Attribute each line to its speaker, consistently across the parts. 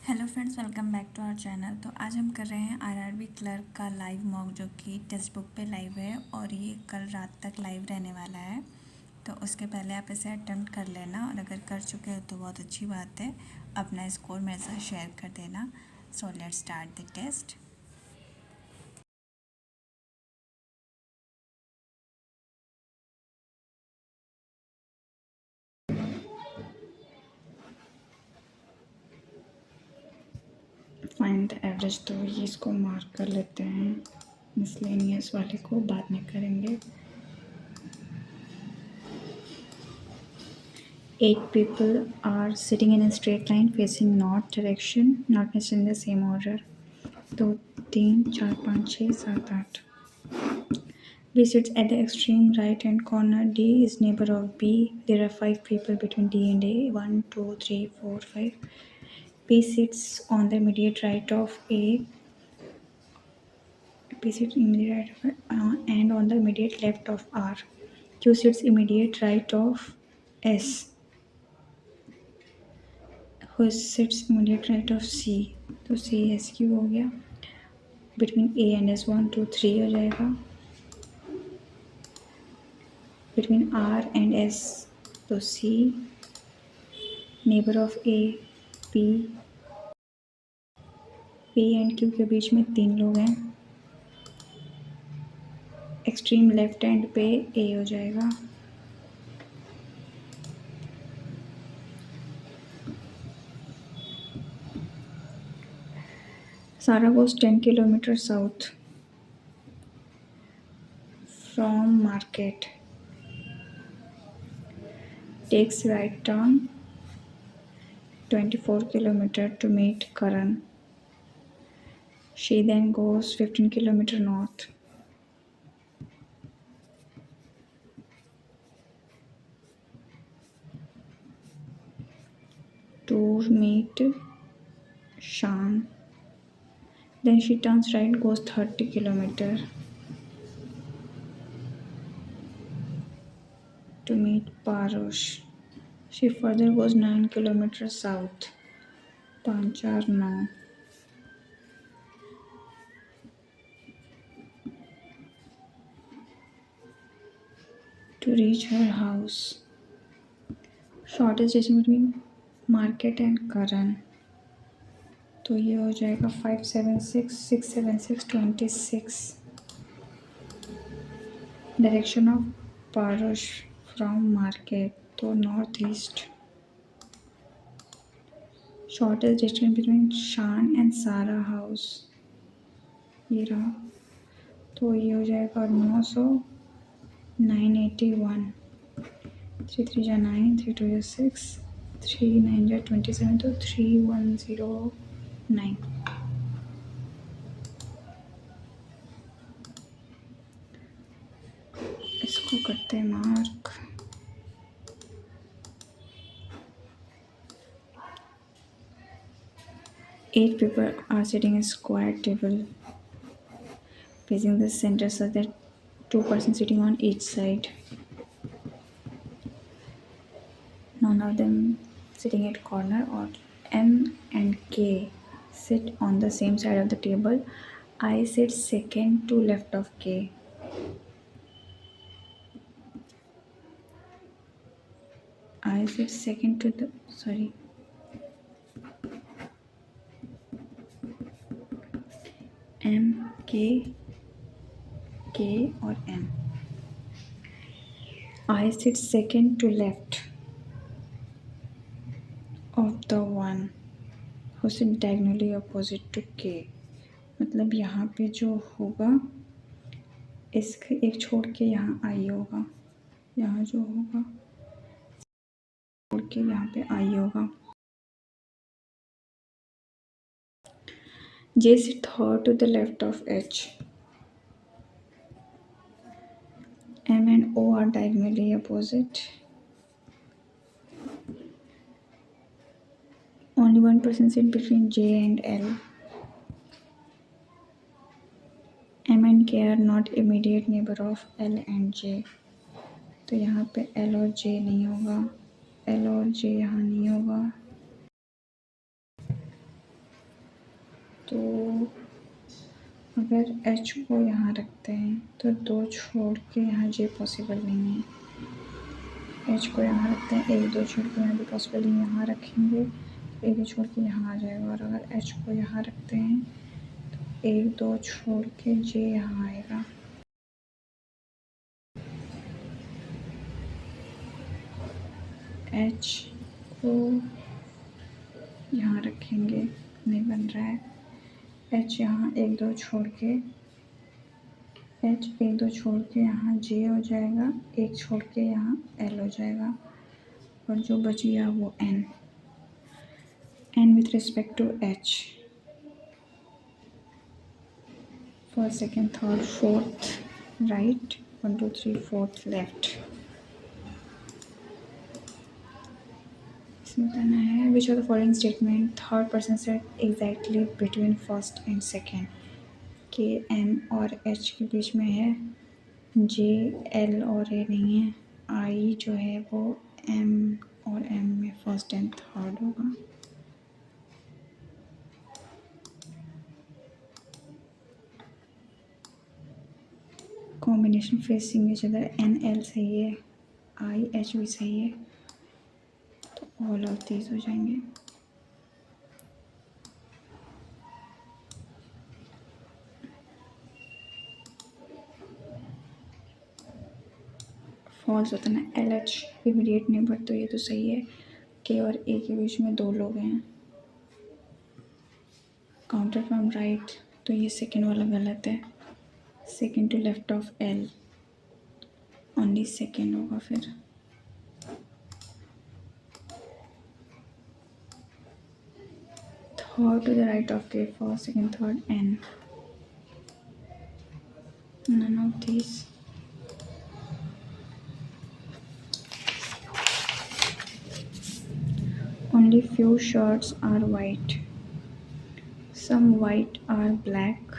Speaker 1: Hello friends, welcome back to our channel. तो आज हम कर रहे हैं आरआरबी क्लर्क का लाइव मॉक, जो कि टेक्स्ट बुक पे लाइव है और ये कल रात तक लाइव रहने वाला है। तो उसके पहले आप इसे अटेम्प्ट कर लेना और अगर कर चुके हो तो बहुत अच्छी बात है। अपना स्कोर मेरे साथ शेयर कर देना। So let's start the test. Find the average, तो ये इसको मार्क कर लेते हैं। मिसलेनियस वाले को बाद में करेंगे। 8 people are sitting in a straight line facing north direction, not necessarily in the same order. 2, 3, 4, 5, 6, 7, 8. B sits at the extreme right hand corner. D is neighbor of B. There are 5 people between D and A. 1, 2, 3, 4, 5. P sits on the immediate right of A. P sits immediate right and on the immediate left of R. Q sits immediate right of S. Who sits immediate right of C. तो C S Q हो गया. Between A and S 1, 2, 3 हो जाएगा. Between R and S तो C. Neighbor of A P. P and Q के बीच में 3 लोग हैं. एक्सट्रीम लेफ्ट हैंड पे A हो जाएगा. Sara goes 10 kilometers south from market. Takes right turn 24 kilometers to meet Karan. She then goes 15 kilometers north. To meet Shan. Then she turns right, goes 30 kilometers to meet Parush. She further goes 9 kilometers south. 5, 4, 9. To reach her house. Shortest distance between market and Karan. तो ये हो जाएगा 576, 676, 26. Direction of parush from market तो north east. Shortest distance between शान and सारा house ये रहा. तो ये हो जाएगा 900, 981. 3 3 जा 9, 3 2 जा 6, 3 9 जा 27 तो 3109. इसको करते हैं mark. Eight people are sitting at a square table facing the center so that 2 persons sitting on each side. None of them sitting at corner. Or M and K sit on the same side of the table. I sit second to left of K. I sit second to the M K और M. I sit second to left of the one who sit diagonally opposite to K. मतलब यहाँ पे जो होगा इसके एक छोड़ के यहाँ I होगा. यहाँ जो होगा छोड़ के यहाँ पे I होगा. J sit third to the left of H. M and O are diagonally opposite. Only one person sit between J and L. M and K are not immediate neighbor of L and J. तो यहाँ पे L और J नहीं होगा. L और J यहाँ नहीं होगा. तो अगर एच को यहाँ रखते हैं तो 2 छोड़ के यहाँ जे पॉसिबल नहीं है। एच को यहाँ रखते हैं, 1 2 छोड़ के यहाँ भी पॉसिबल नहीं, यहाँ रखेंगे तो 1 2 छोड़ के यहाँ आ जाएगा। और अगर एच को यहाँ रखते हैं तो 1 2 छोड़ के जे यहाँ आएगा। एच को यहाँ रखेंगे, नहीं बन रहा है। एच यहाँ 1 2 छोड़ के, एच 1 2 छोड़ के यहाँ जे हो जाएगा, 1 छोड़ के यहाँ एल हो जाएगा। और जो बच गया वो N, N with respect to H. First second third fourth right, 1 2 3 4 left. इसमें करना है which are the following statement third person set exactly between first and second. K M और एच के बीच में है, जे एल और ए नहीं है। आई जो है वो एम और एम में फर्स्ट एंड थर्ड होगा। Combination facing each other, N L सही है, आई एच भी सही है, तो ऑल ऑफ दीज हो जाएंगे। फॉल्स होता है ना, एल एच इमीडिएट नेबर, तो ये तो सही है। के और ए के बीच में 2 लोग हैं। काउंटर फ्रॉम राइट, तो ये सेकेंड वाला गलत है। Second to left of L, only second होगा फिर। Third to the right of K, first second third N, none of these। Only few shirts are white, some white are black,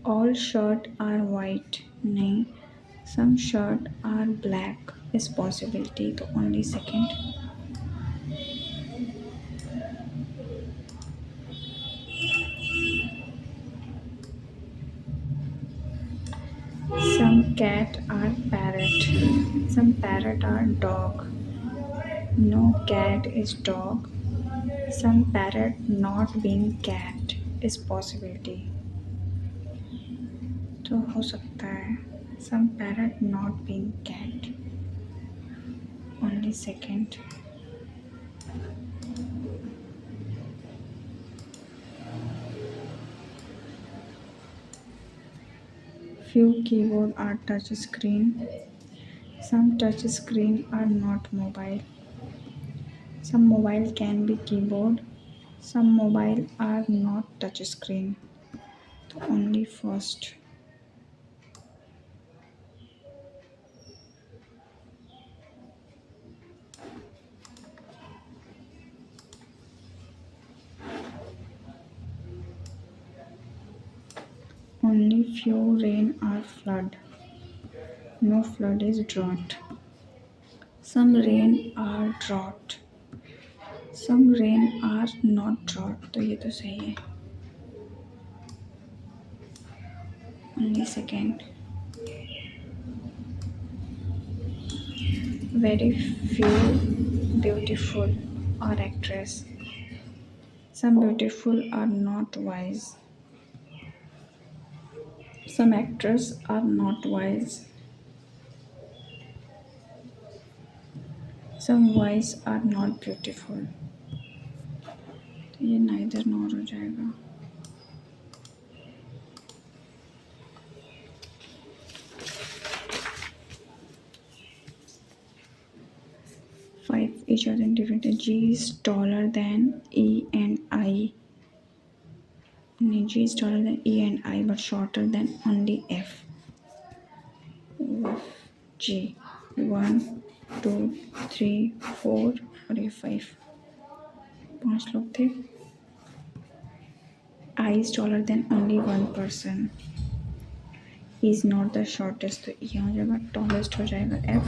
Speaker 1: all shirt are white, नहीं, some shirt are black is possibility, तो only second। Some cat are parrot, some parrot are dog, no cat is dog, some parrot not being cat is possibility, तो हो सकता है some parrot not being cat, only second। Few keyboard are touch screen, some touch screen are not mobile, some mobile can be keyboard, some mobile are not touch screen, तो only first। Only few rain are flood, no flood is drought, some rain are drought, some rain are not drought, तो ये तो सही है, only second। Very few beautiful are actress, some beautiful are not wise, some actors are not wise, some wise are not beautiful, तो ये neither nor हो जाएगा। Five each other different, G is taller than E and I, G is taller than E and I but shorter than only F। G 1 2 3 4 और ये 5, 5 लोग थे। I is taller than only one person, he is not the shortest, तो ये हो जाएगा tallest हो जाएगा F।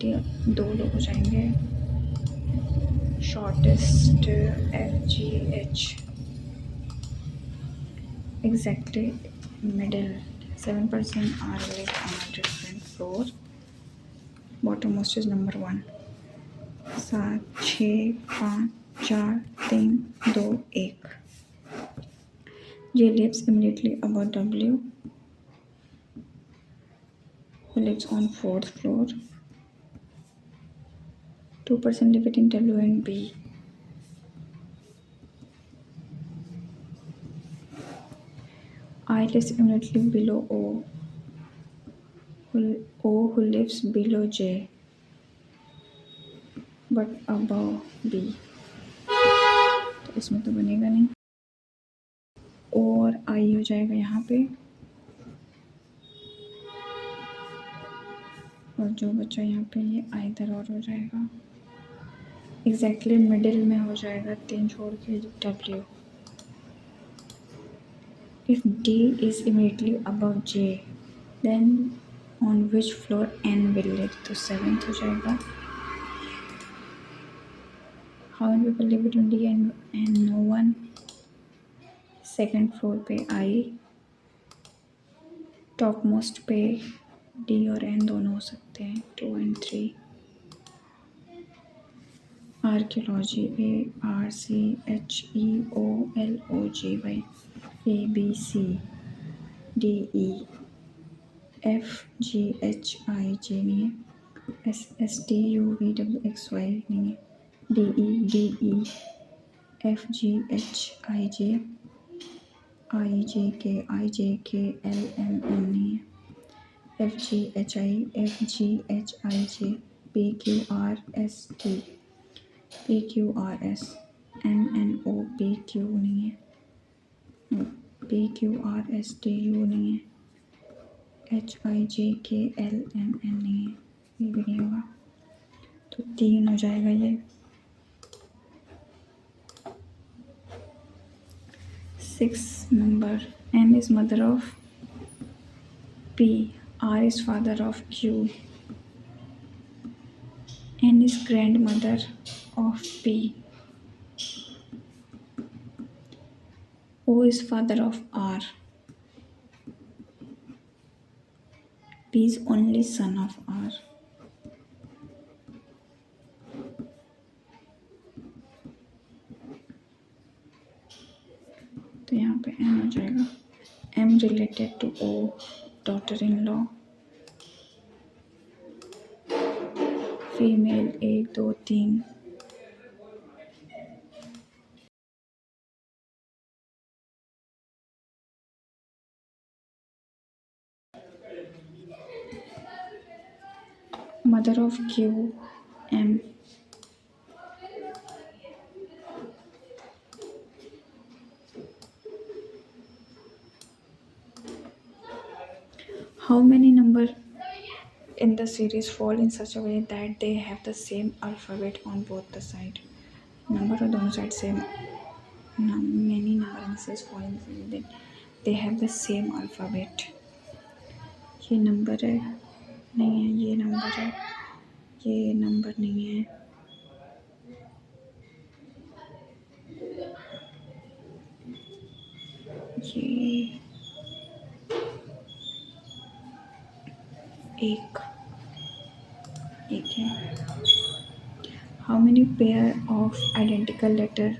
Speaker 1: 2 लोग हो जाएंगे, shortest FGH. Exactly middle. 7% are live on a different floor. Bottommost is number 1. 7 6 5 4 3 2 1. J lives immediately above W, who lives on 4th floor. 2% live between W and B. I lives immediately below O, who lives below J but above B. तो इसमें तो बनेगा नहीं. O और I हो जाएगा यहाँ पे, और जो बचा यहाँ पे ये आइदर और हो जाएगा. एग्जैक्टली मिडिल में हो जाएगा 3 छोड़ के W. If D is immediately above J, then on which floor N will live? तो 7th हो जाएगा. How many people live between D and no one? Second floor पे I, टॉप मोस्ट पे D और N दोनों हो सकते हैं, 2 and 3. Archaeology ARCHEOLOGY ABC DE FGHIJ नहीं है, SSTUVWXY नहीं है, DE FGHIJ IJKIJKLMN नहीं है, FGHIJ PQRST PQRS NNOPQ नहीं है, PQRSTU नहीं है, HIJKLMN नहीं है, ये भी नहीं होगा. तो 3 हो जाएगा ये. 6 number. M is mother of P. R is father of Q. N is grandmother of P. O is father of R. P is only son of R. तो यहाँ पे M हो जाएगा. M related to O, daughter-in-law. Female 1 2 3. Mother of Q, M. How many numbers in the series fall in such a way that they have the same alphabet on both the sides? Number on दोनों side same. Many number in the series fall in such a way that they have the same alphabet. ये number है नहीं है, ये number है, ये number नहीं है, ये एक है. How many pair of identical letter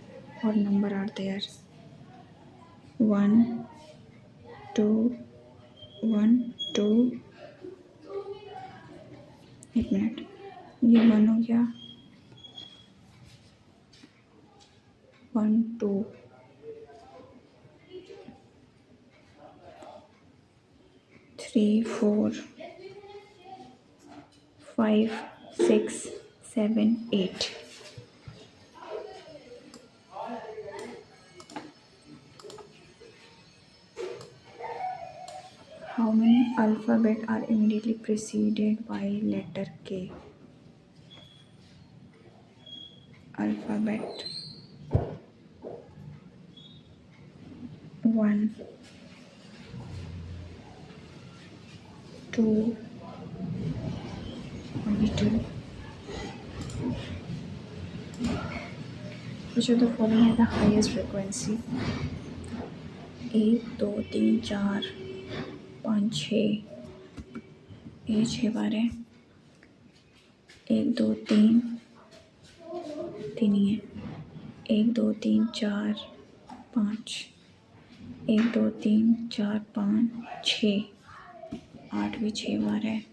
Speaker 1: or number are there? 1 2 1 2. एक मिनट, ये 1 हो गया, 1 2 3 4 5 6 7 8. How many alphabet are immediately preceded by letter K? Alphabet 1 2 only 2 Which of the following has the highest frequency? एक दो तीन चार पाँच छः, ये छः बार है। एक दो तीन, तीन ही है। एक दो तीन चार पाँच, एक दो तीन चार पाँच छः, आठ भी छः बार है।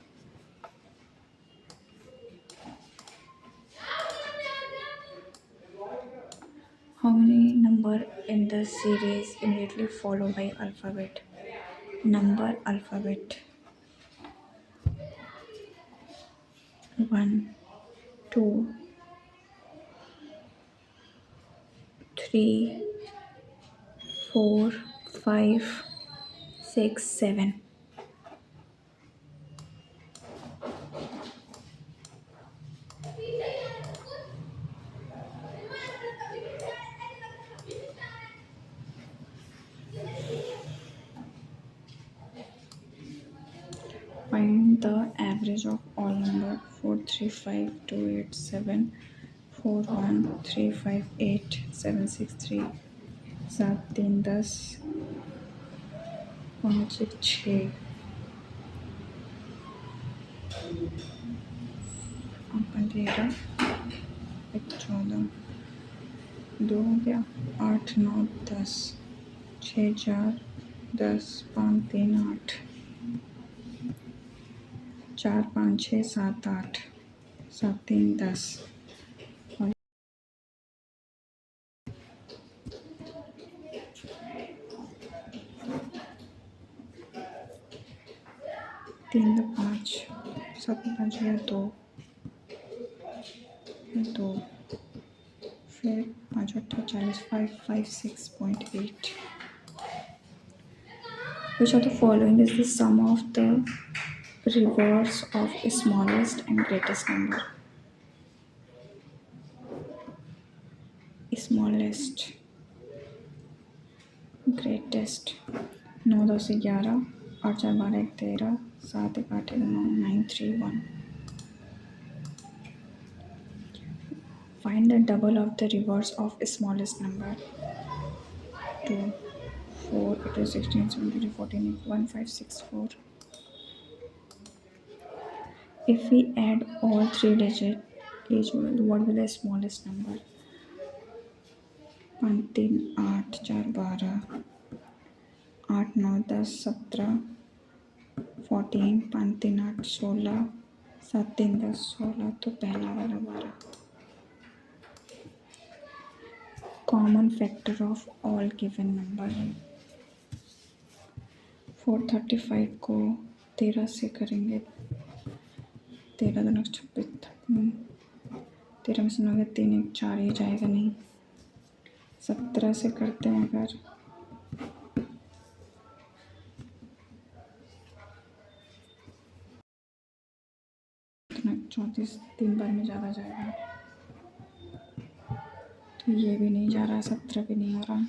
Speaker 1: How many number in the series immediately followed by alphabet? Number alphabet. 1, 2, 3, 4, 5, 6, 7. Find the average of all number 4, 3, 5, 2, 8, 7, 4, 1, 3, 5, 8, 7, 6, 3, 7, 3, 10, 5, 1, 6, 13, 14, 2 हो गया, 8, 9, 10, 6, 4, 10, 5, 3, 8, 4, 5, 6, 7, 8, 7, 3, 10, 3, 2, 5, 7, 5, 2, 2, फिर 5, 8, 40, 5, 5, 6.8. Which of the following is the sum of the reverse of smallest and greatest number? Smallest, greatest. 9, 10, 11, 8, 4, 12, 13, 7, 1, 8, 9, 9, 3, 1. Find the double of the reverse of smallest number. 2, 4, 8, 16, 17, 14, 1, 5, 6, 4. If we add all three digits, what will the smallest number? 5, 3, 8, 4, 12, 8, 9, 10, 17, 14, 5, 3, 8, 16, 7, 3, 10, 16, तो पहला वाला 12. Common factor of all given number. 435 को 13 से करेंगे, 13 दूनी 26, 13 में से 9 3, 1, 4, ये जाएगा नहीं. 17 से करते हैं अगर, 34 3 बार में ज़्यादा जाएगा, तो ये भी नहीं जा रहा, 17 भी नहीं हो रहा.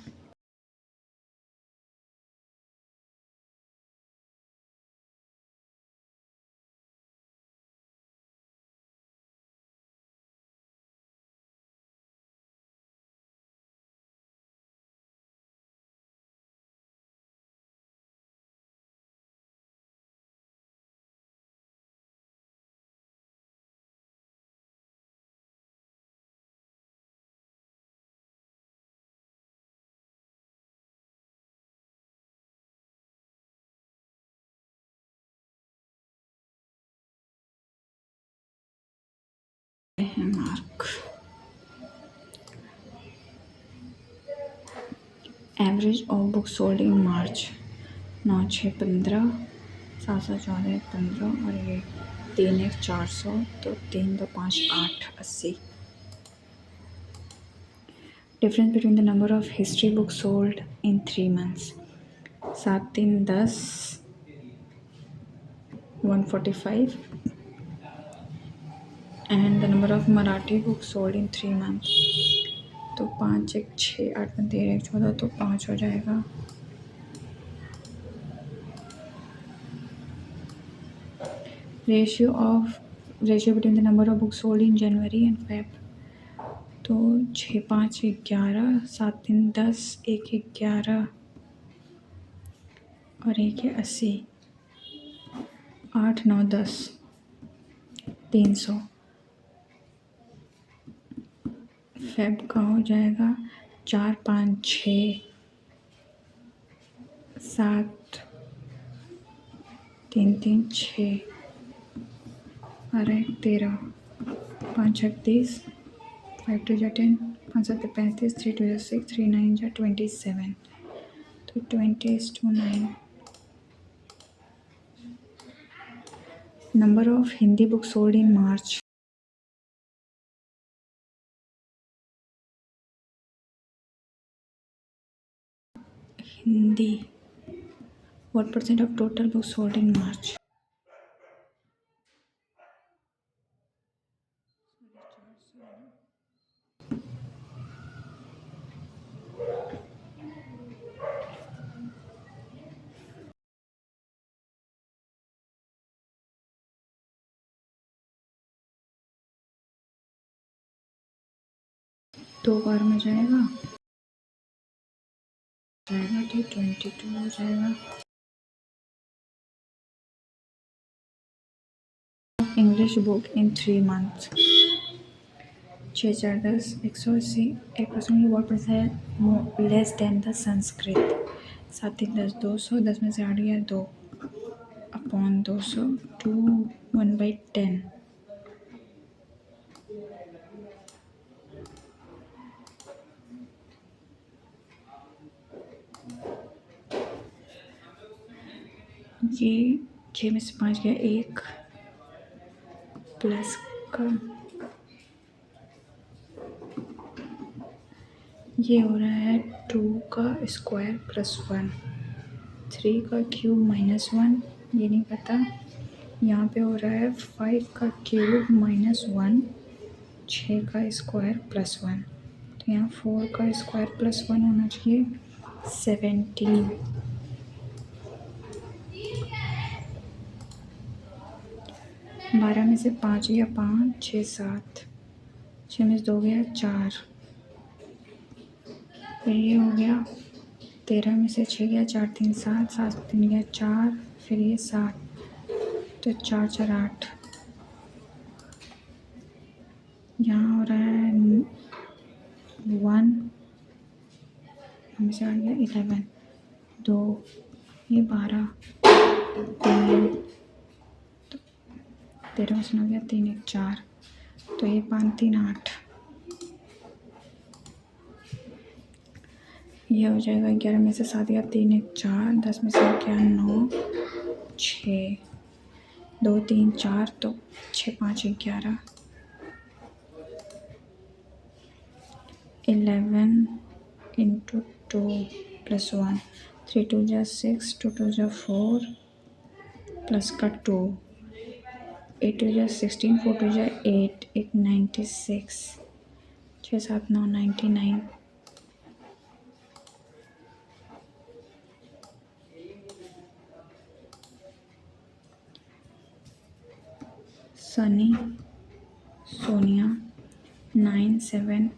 Speaker 1: Mark. Average of book sold in मार्च. 9, 6, 15, 7, 7, 14, 15 और ये 3, 1, 400, तो 3, 2, 5, 8, 80. Difference between the number of history books sold in 3 months. 7, 3, 10, 145, and the number of Marathi books sold in 3 months. तो 5, 1, 6, 8, 13, 1, 14, तो 5 हो जाएगा. Ratio between the number of books sold in January and Feb. तो 6 5 11, 7 3 10, 1 11 और 1 है 80, 8 9 10, 300। फेब का हो जाएगा 4 5 6 7 3 3 6 और 1 13, 5 36, 5 2 10, 5 7 35, 3 2 6, 3 9 27। तो 20:9। Number of Hindi books sold in March. Hindi. What percent of total books sold in March? दो बार में जाएगा, ठीक 22 हो जाएगा। English book in 3 months. 6 4 10, 180, 1% what percent less than the Sanskrit? 7 3 10, 200, 10 में से 8 गया 2 अपॉन 200, 2 1/10। ये 6 में से 5 गया 1 प्लस का ये हो रहा है 2 का स्क्वायर प्लस 1, 3 का क्यूब माइनस 1, ये नहीं पता। यहाँ पे हो रहा है 5 का क्यूब माइनस 1, 6 का स्क्वायर प्लस 1। तो यहाँ 4 का स्क्वायर प्लस 1 होना चाहिए 17। 12 में से 5 गया 5 6 7, 6 में से 2 गया 4, फिर ये हो गया 13 में से 6 गया 4 3 7, 7 3 गया 4, फिर ये 7, तो 4 4 8। यहाँ हो रहा है 1 में से आ गया 11, 2 ये 12, 3 13 में से 9 गया 3 1 4, तो ये 5 3 8। ये हो जाएगा 11 में से 7 गया 3 1 4, 10 में से गया 9 6, 2 3 4, तो 6 5 11, 11 into 2 plus 1, 3 2 जा 6, 2 2 जा 4 प्लस का 2, 8 2 जा 16, 4 2 जा 8, 8 96, 6 7 9 99। सनी सोनिया 9 7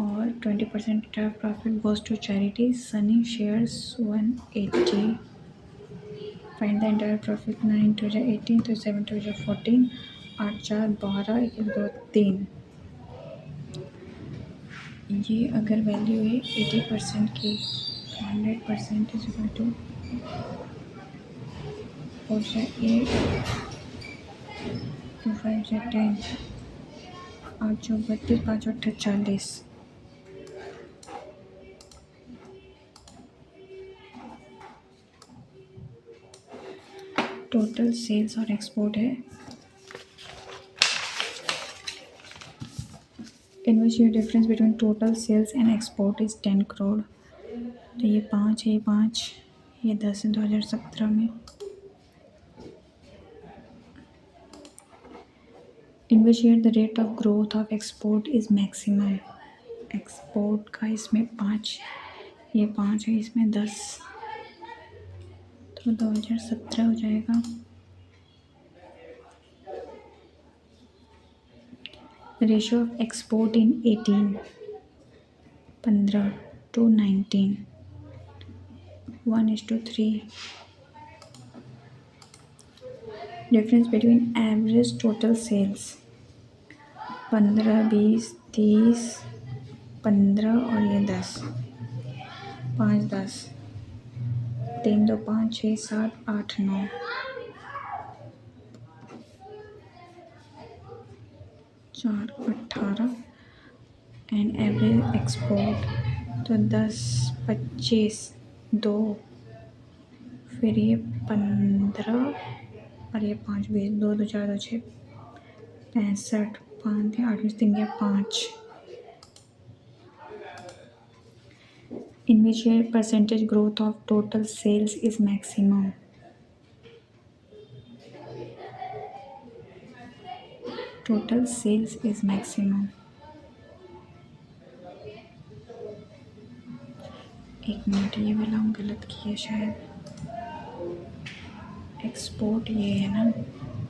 Speaker 1: और 20% profit goes to charity. Sunny shares 180. Find the entire profit. 9 2 जा 18, तो 7 2 जा 14, 8 4 12, 1 2 3। ये अगर वैल्यू है 80% की, 100% इज इक्वल टू 4 जा 8, 2 5 जा 10, 8 जो 32, 5 8 40। टोटल सेल्स और एक्सपोर्ट है। In which your difference between total sales and export is 10 crore. तो ये 5 है, ये 5, ये 10 है 2017 में। In which year the rate of growth of export is maximum. Export का इसमें 5, ये 5 है, इसमें 10, तो 2017 हो जाएगा। Ratio of export in 18, 15 to 19, 1:3. Difference between average total sales 15, 20, 30, 15 और ये 10, 5, 10, 3, 2, 5, 6, 7, 8, 9, 4, 18 एंड एवरेज एक्सपोर्ट तो 10, 25, 2, फिर ये 15 और ये 5, 20, 2, 2, 4, 2, 6, 65, 5, 8, 3, 5. In which year percentage growth of total sales is maximum? Total sales is maximum. एक मिनट, ये वाला हम गलत किए शायद. एक्सपोर्ट ये है ना,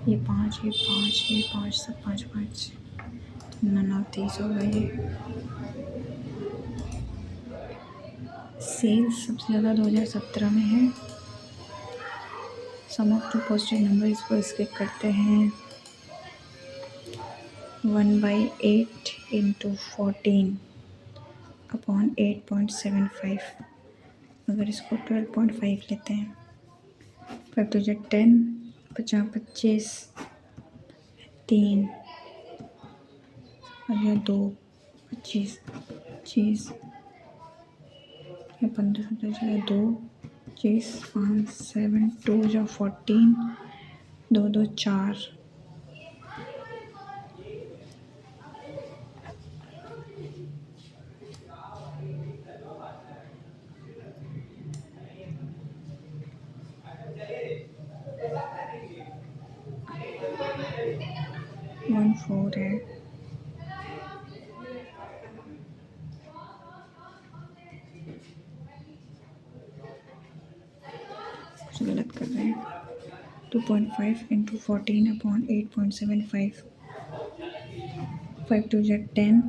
Speaker 1: ये 5, ये 5, ये 5, सब 5, 5, 29 हो गई. सेल्स सबसे ज़्यादा 2017 में है. सम ऑफ टू पॉजिटिव नंबर इसको स्किप करते हैं. 1/8 into 14 अपॉन 8.75. अगर इसको 12.5 लेते हैं, 5 तो 10, 50, 25, 3 और यह 2, 25, 25, यह 15, 17, 2, 25, 5, 7, 2 जो 14, 2, 2, 4. वन 4 है. कुछ गलत कर रहे हैं. 2.5 into 14 अपॉन 8.75. 5 2 10,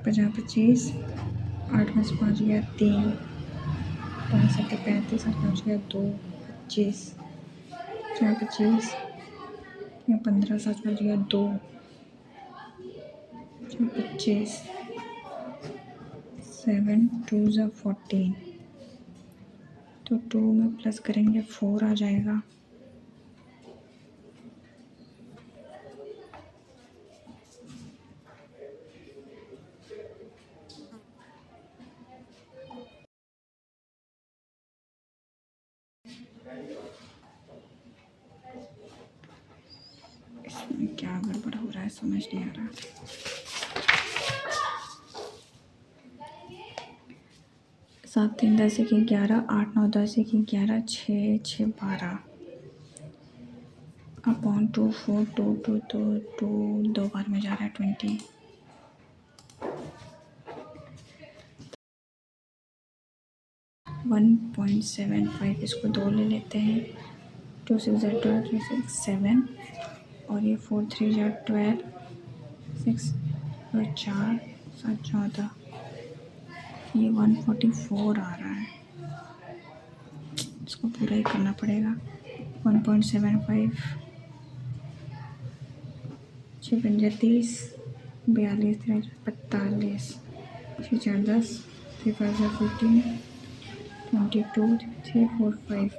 Speaker 1: 50, 25, 8 में से 5 गया 3, 5 7 35, 8 5 गया 2, 25, 4 25, 15, 7 5 गया 2, 4 25, 7 2 14. तो 2 में प्लस करेंगे 4 आ जाएगा. इसमें क्या गड़बड़ हो रहा है समझ नहीं आ रहा. 7 3 10 1 11, 8 9 10 1 11, 6 6 12 अपॉन 2 4 2 2 2 2 दो बार में जा रहा है 20. 1.75 इसको 2 ले लेते हैं. 2 6 12, 3 6 7 और ये 4 3 12, 6 और 4 7 14. ये 144 आ रहा है. इसको पूरा ही करना पड़ेगा. 1.75, 6 5 30, 42 43 45, 6 4 10, 3 5 15, 22 3 4 5,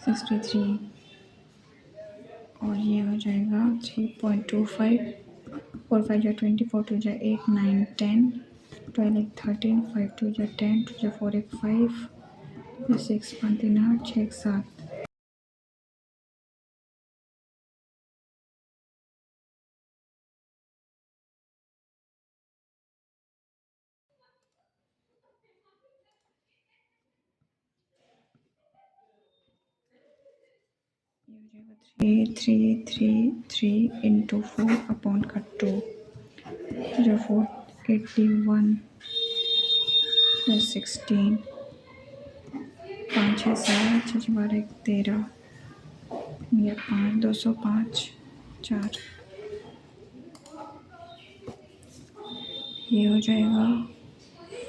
Speaker 1: 63 और ये हो जाएगा 3.25. 4 5 जा 20, 4 2 जा 8, 9 10, 12 1 13, 5 2 जा 10, 2 जा 4 1 5, 6 5 3 8, 6 1 7. ये हो जाएगा 3 3 3 3 into 4 अपॉन का 2 जो 4 81 प्लस 16, 5 6 7 6 12 13, ये 5 205 4. ये हो जाएगा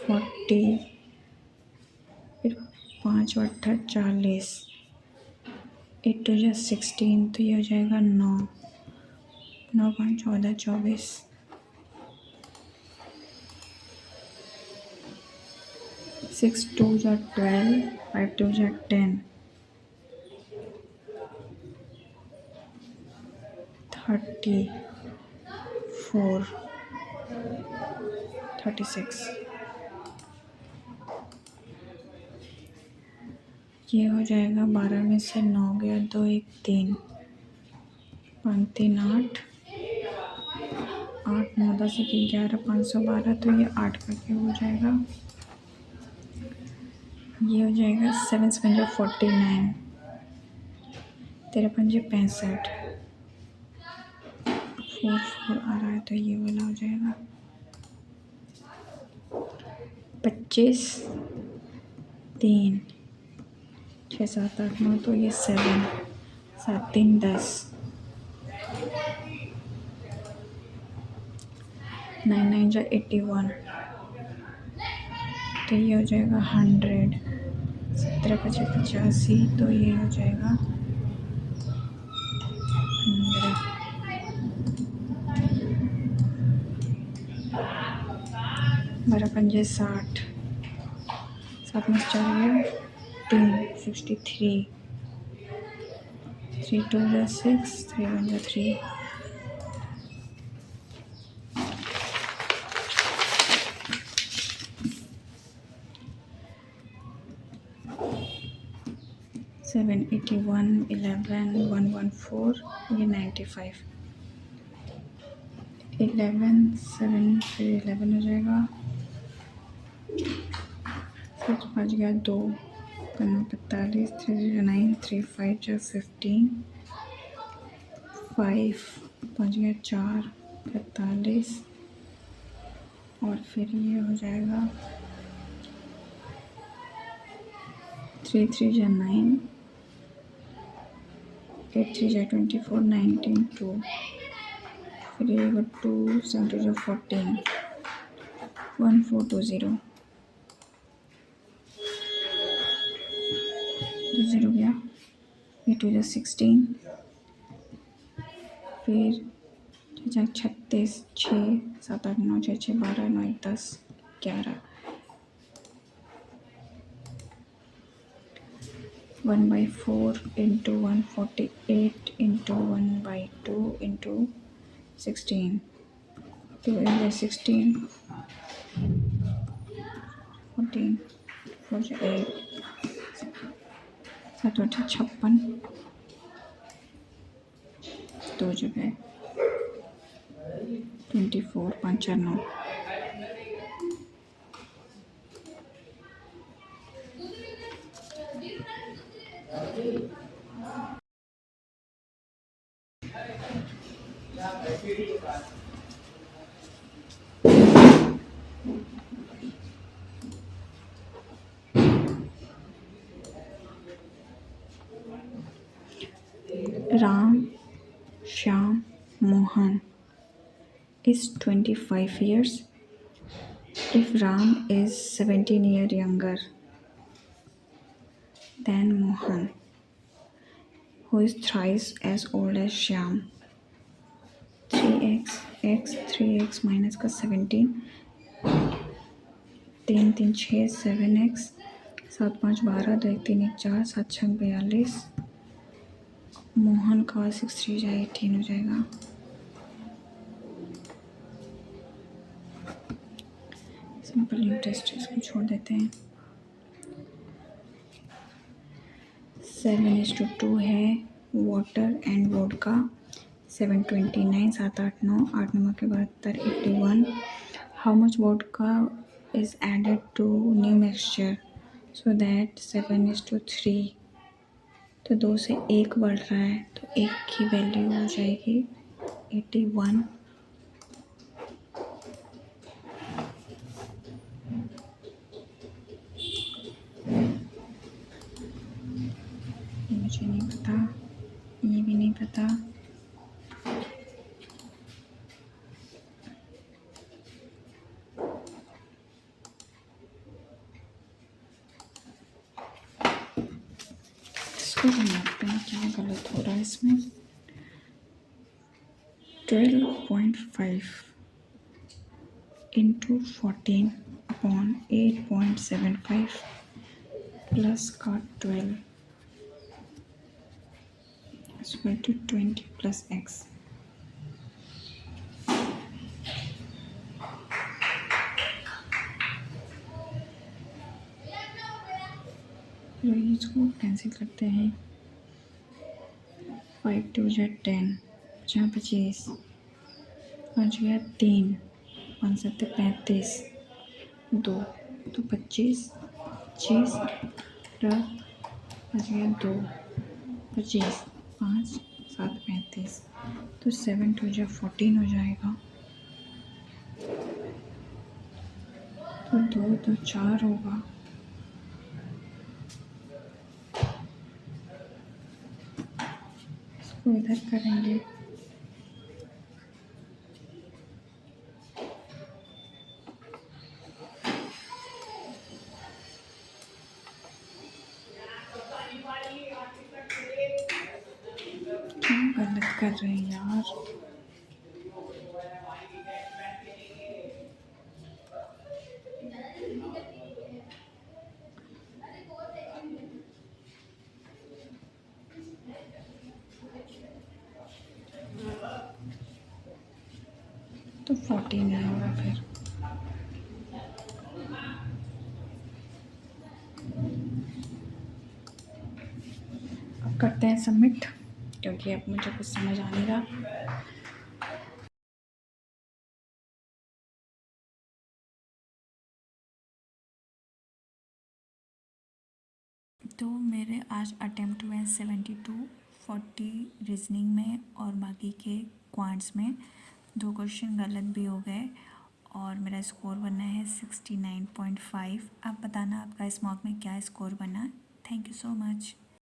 Speaker 1: 40, फिर 5 अट्ठा 40, 8 टू जा 16, तो ये हो जाएगा 9, 9 5 14 24, 6 2 जा 12, 5 2 जा 10, 34, 36। ये हो जाएगा 12 में से 9 गया, 2 1 3, 5 3 8, 8 9 10 11 512, तो ये 8 का क्या हो जाएगा, ये हो जाएगा 7 7 49, 13 5 65, 4 4 आ रहा है, तो ये वाला हो जाएगा 25 3 6 7 8 9, तो ये 7 7 3 10, 9 9 जा 81, तो ये हो जाएगा 100, 17 5 85, तो ये हो जाएगा 100, 12 5 60, 7 में 4 गया 3, 63, 3 2 जा 6, 3 1 जा 3, 7 81, 11 114, ये 95, 11 7, फिर 11 हो जाएगा, फिर 5 गया 2, 45, 3 9, 3 5 जा 15, 5 5 गया 4, 45, और फिर ये हो जाएगा 3 3 जा 9, 8 3 जा 24, 19 2, फिर ये 2 7 2 जा 14, 1 4 2 0, 2 0 गया, 8 2 जा 16, फिर 36 6 7 8 9 6 6 12 9 10 11, 1/4 into 148 into 1/2 into 16, 2 into 16, 14, 4 से 8, 7 8 56, 2 जगह 24, 5 4 9, Ram Shyam Mohan is 25 years. If Ram is 17 years younger than Mohan, who is thrice as old as Shyam, 3x x 3x minus का 17, 3 3 6 7x, 7 5 12, 2 1 3 1 4, 7 6 42, मोहन का 6 3 जा 18 हो जाएगा, सिंपल इंटरेस्ट इसको छोड़ देते हैं, 7:2 है वाटर एंड वोडका, 729, 7 8 9, 8 9 के 72, 81, how much vodka is added to new mixture so that 7:3, तो 2 से 1 बढ़ रहा है, तो 1 की वैल्यू हो जाएगी 81, मुझे नहीं पता, ये भी नहीं पता, इसको बनाते हैं, क्या गलत हो रहा है इसमें। 12.5 इंटू 14 अपॉन 8.75 प्लस का 12 इक्वल टू 20 प्लस x। तो इसको कैंसिल करते हैं। 5 2 जा 10, 50 25, 5 गया 3, 5 7 35, 2 तो 25 25 प्लस 5 गया 2 25, 5 7 35, तो 7 2 जा 14 हो जाएगा। तो 2 तो 4 होगा। इसको इधर करेंगे। क्या गलत कर रहे हैं यार। तो 14 ही होगा फिर। अब करते हैं सबमिट, क्योंकि अब मुझे कुछ समझ आ नहीं रहा। तो मेरे आज अटेम्प्ट हुए 72, 40 रीजनिंग में और बाकी के क्वांट्स में 2 क्वेश्चन गलत भी हो गए और मेरा स्कोर बना है 69.5। आप बताना आपका इस मॉक में क्या स्कोर बना। Thank you so much.